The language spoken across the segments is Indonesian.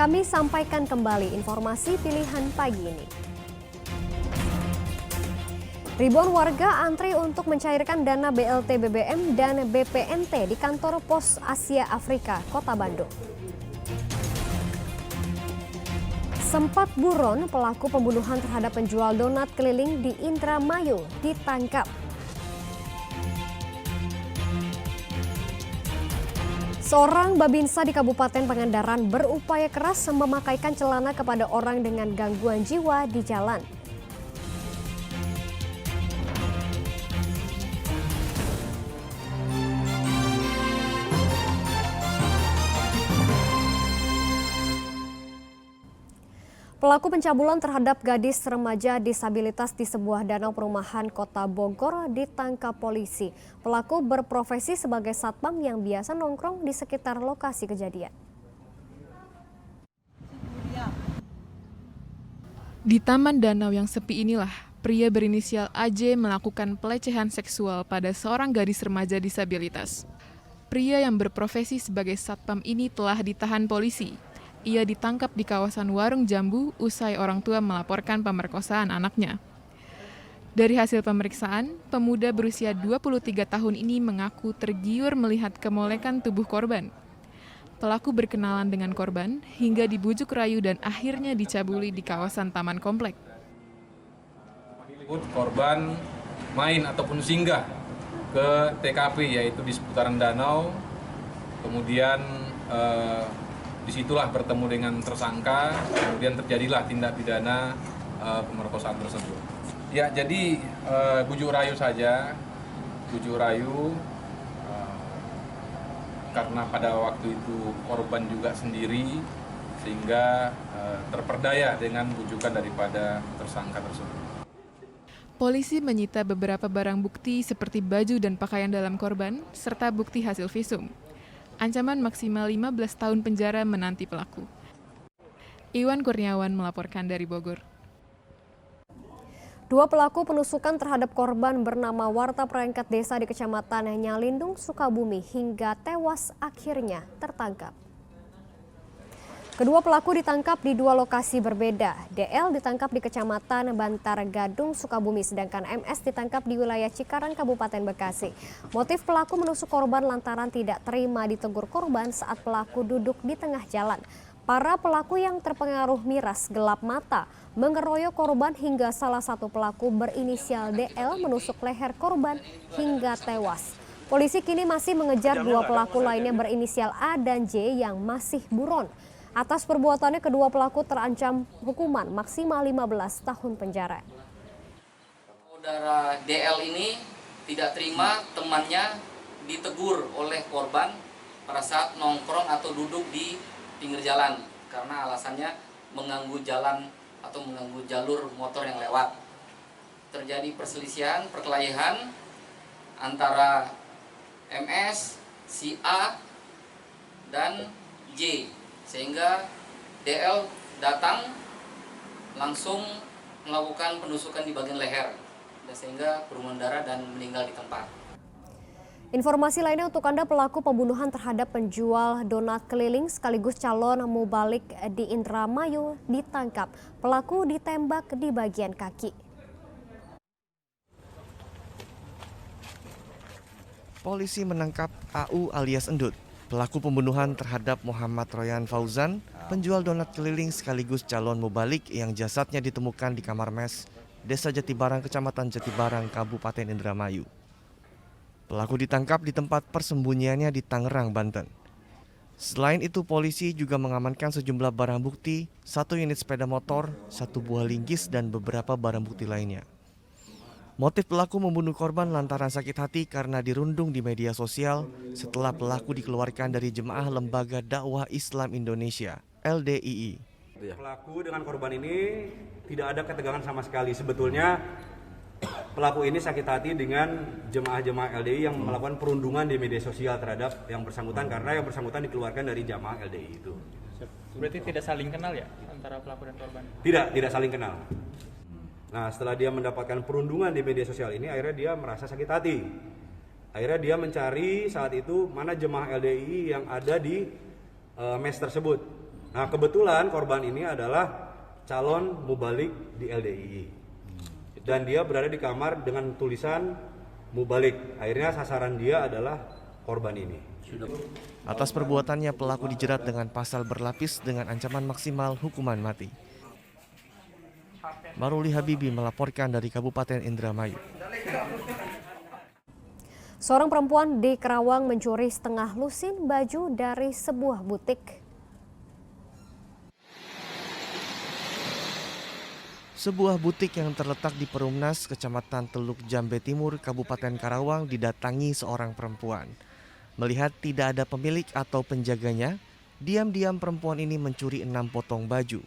Kami sampaikan kembali informasi pilihan pagi ini. Ribuan warga antri untuk mencairkan dana BLT BBM dan BPNT di kantor Pos Asia Afrika, Kota Bandung. Sempat buron, pelaku pembunuhan terhadap penjual donat keliling di Indramayu ditangkap. Seorang babinsa di Kabupaten Pangandaran berupaya keras memakaikan celana kepada orang dengan gangguan jiwa di jalan. Pelaku pencabulan terhadap gadis remaja disabilitas di sebuah danau perumahan Kota Bogor ditangkap polisi. Pelaku berprofesi sebagai satpam yang biasa nongkrong di sekitar lokasi kejadian. Di taman danau yang sepi inilah, pria berinisial AJ melakukan pelecehan seksual pada seorang gadis remaja disabilitas. Pria yang berprofesi sebagai satpam ini telah ditahan polisi. Ia ditangkap di kawasan Warung Jambu usai orang tua melaporkan pemerkosaan anaknya. Dari hasil pemeriksaan, pemuda berusia 23 tahun ini mengaku tergiur melihat kemolekan tubuh korban. Pelaku berkenalan dengan korban hingga dibujuk rayu dan akhirnya dicabuli di kawasan taman komplek. Korban main ataupun singgah ke TKP yaitu di seputaran danau, kemudian disitulah bertemu dengan tersangka, kemudian terjadilah tindak pidana pemerkosaan tersebut. Ya, jadi bujuk rayu saja, bujuk rayu karena pada waktu itu korban juga sendiri, sehingga terperdaya dengan bujukan daripada tersangka tersebut. Polisi menyita beberapa barang bukti seperti baju dan pakaian dalam korban, serta bukti hasil visum. Ancaman maksimal 15 tahun penjara menanti pelaku. Iwan Kurniawan melaporkan dari Bogor. Dua pelaku penusukan terhadap korban bernama Warta perangkat desa di Kecamatan Nyalindung, Sukabumi hingga tewas akhirnya tertangkap. Kedua pelaku ditangkap di dua lokasi berbeda. DL ditangkap di Kecamatan Bantar Gadung, Sukabumi, sedangkan MS ditangkap di wilayah Cikarang, Kabupaten Bekasi. Motif pelaku menusuk korban lantaran tidak terima ditegur korban saat pelaku duduk di tengah jalan. Para pelaku yang terpengaruh miras gelap mata mengeroyok korban hingga salah satu pelaku berinisial DL menusuk leher korban hingga tewas. Polisi kini masih mengejar dua pelaku lainnya berinisial A dan J yang masih buron. Atas perbuatannya, kedua pelaku terancam hukuman maksimal 15 tahun penjara. Saudara DL ini tidak terima temannya ditegur oleh korban pada saat nongkrong atau duduk di pinggir jalan karena alasannya mengganggu jalan atau mengganggu jalur motor yang lewat. Terjadi perselisihan, perkelahian antara MS, si A, dan J. Sehingga DL datang langsung melakukan penusukan di bagian leher, sehingga berumuran darah dan meninggal di tempat. Informasi lainnya untuk Anda, pelaku pembunuhan terhadap penjual donat keliling sekaligus calon mubalik di Indramayu ditangkap. Pelaku ditembak di bagian kaki. Polisi menangkap AU alias Endut. Pelaku pembunuhan terhadap Muhammad Royan Fauzan, penjual donat keliling sekaligus calon mubalik yang jasadnya ditemukan di kamar mes Desa Jatibarang, Kecamatan Jatibarang, Kabupaten Indramayu. Pelaku ditangkap di tempat persembunyiannya di Tangerang, Banten. Selain itu, polisi juga mengamankan sejumlah barang bukti, 1 unit sepeda motor, 1 buah linggis, dan beberapa barang bukti lainnya. Motif pelaku membunuh korban lantaran sakit hati karena dirundung di media sosial setelah pelaku dikeluarkan dari Jemaah Lembaga Dakwah Islam Indonesia, LDII. Pelaku dengan korban ini tidak ada ketegangan sama sekali. Sebetulnya pelaku ini sakit hati dengan jemaah-jemaah LDII yang melakukan perundungan di media sosial terhadap yang bersangkutan karena yang bersangkutan dikeluarkan dari jemaah LDII itu. Berarti tidak saling kenal ya antara pelaku dan korban? Tidak saling kenal. Nah, setelah dia mendapatkan perundungan di media sosial ini, akhirnya dia merasa sakit hati. Akhirnya dia mencari saat itu mana jemaah LDII yang ada di mes tersebut. Nah, kebetulan korban ini adalah calon mubalik di LDII. Dan dia berada di kamar dengan tulisan mubalik. Akhirnya sasaran dia adalah korban ini. Atas perbuatannya pelaku dijerat dengan pasal berlapis dengan ancaman maksimal hukuman mati. Maruli Habibi melaporkan dari Kabupaten Indramayu. Seorang perempuan di Karawang mencuri setengah lusin baju dari sebuah butik. Sebuah butik yang terletak di Perumnas, Kecamatan Teluk Jambe Timur, Kabupaten Karawang didatangi seorang perempuan. Melihat tidak ada pemilik atau penjaganya, diam-diam perempuan ini mencuri 6 potong baju.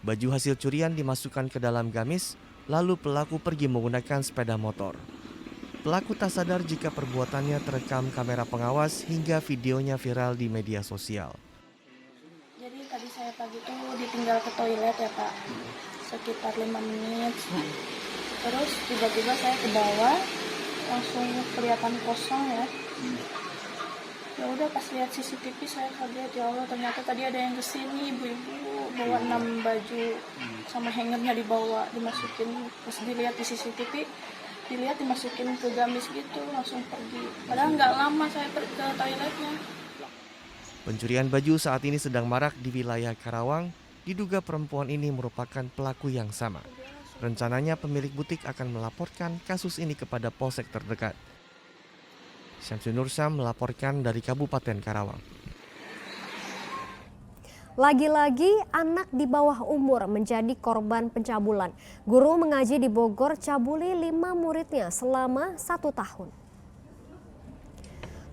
Baju hasil curian dimasukkan ke dalam gamis, lalu pelaku pergi menggunakan sepeda motor. Pelaku tak sadar jika perbuatannya terekam kamera pengawas hingga videonya viral di media sosial. Jadi tadi saya pagi itu ditinggal ke toilet ya Pak, sekitar 5 menit. Terus tiba-tiba saya ke bawah, langsung kelihatan kosong ya. Ya udah pas lihat CCTV saya kaget, ya Allah ternyata tadi ada yang kesini, ibu-ibu bawa 6 baju sama hangernya dibawa, dimasukin. Pas dilihat di CCTV, dilihat dimasukin ke gamis gitu, langsung pergi. Padahal nggak lama saya pergi ke toiletnya. Pencurian baju saat ini sedang marak di wilayah Karawang. Diduga perempuan ini merupakan pelaku yang sama. Rencananya pemilik butik akan melaporkan kasus ini kepada polsek terdekat. Syamsul Nursam melaporkan dari Kabupaten Karawang. Lagi-lagi anak di bawah umur menjadi korban pencabulan. Guru mengaji di Bogor cabuli 5 muridnya selama 1 tahun.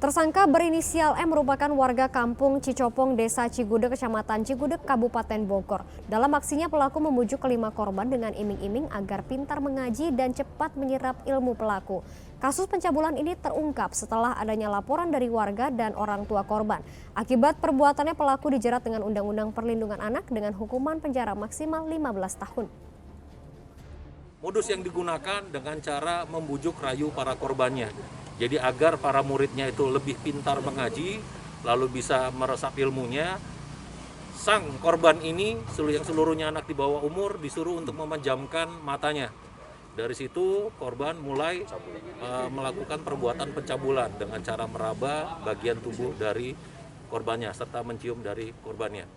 Tersangka berinisial M merupakan warga kampung Cicopong, Desa Cigudeg, Kecamatan Cigudeg, Kabupaten Bogor. Dalam aksinya pelaku memujuk kelima korban dengan iming-iming agar pintar mengaji dan cepat menyerap ilmu pelaku. Kasus pencabulan ini terungkap setelah adanya laporan dari warga dan orang tua korban. Akibat perbuatannya pelaku dijerat dengan Undang-Undang Perlindungan Anak dengan hukuman penjara maksimal 15 tahun. Modus yang digunakan dengan cara membujuk rayu para korbannya. Jadi agar para muridnya itu lebih pintar mengaji, lalu bisa meresap ilmunya. Sang korban ini, yang seluruhnya anak di bawah umur, disuruh untuk memejamkan matanya. Dari situ korban mulai melakukan perbuatan pencabulan dengan cara meraba bagian tubuh dari korbannya serta mencium dari korbannya.